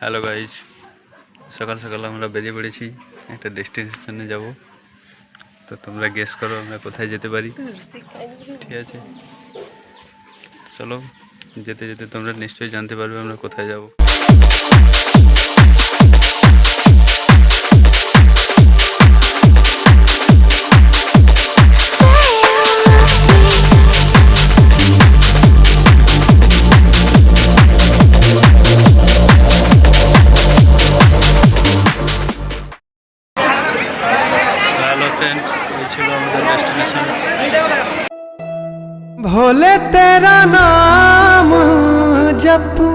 Hello guys, সকাল সকাল আমরা বেরিয়ে পড়েছি একটা ডেস্টিনেশনে যাব। তো তোমরা গেস করো আমরা কোথায় যেতে পারি। ঠিক আছে, চলো যেতে যেতে তোমরা নিশ্চয়ই জানতে পারবে আমরা কোথায় যাব। এই ছিল আমাদের ডেস্টিনেশন। भोले तेरा नाम जपू।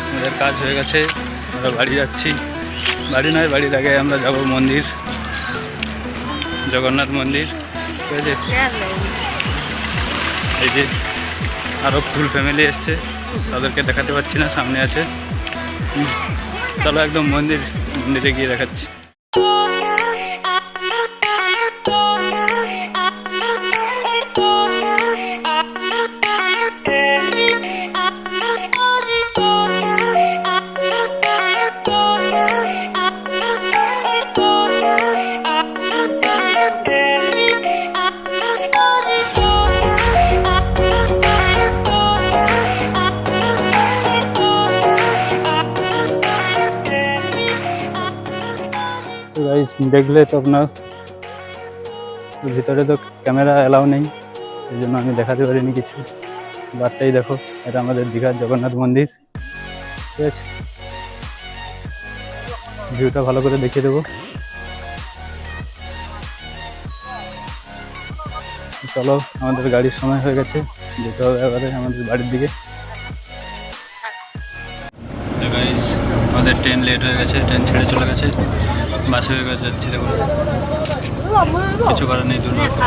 আমাদের কাজ হয়ে গেছে, আমরা বাড়ি যাচ্ছি। বাড়ি নয়, বাড়ির আগে আমরা যাব মন্দির, জগন্নাথ মন্দির। ঠিক আছে, এই যে আরও ফুল ফ্যামিলি এসছে, তাদেরকে দেখাতে পাচ্ছি না, সামনে আছে। চলো একদম মন্দিরে গিয়ে দেখাচ্ছি। তো গাইস, দেখলে তো আপনার ভিতরে তো ক্যামেরা অ্যালাউ নেই, সেই জন্য আমি দেখাতে পারিনি কিছু। বারটাই দেখো, এটা আমাদের দীঘার জগন্নাথ মন্দির। ঠিক আছে, ভিউটা ভালো করে দেখিয়ে দেবো। চলো, আমাদের গাড়ির সময় হয়ে গেছে, যেতে হবে এবারে আমাদের বাড়ির দিকে। গাইস, আমাদের ট্রেন লেট হয়ে গেছে, ট্রেন ছেড়ে চলে গেছে, বাসে হয়ে গেছে, যাচ্ছি। দেখুন, কিছু করার নেই, দুর্ভাগ্য।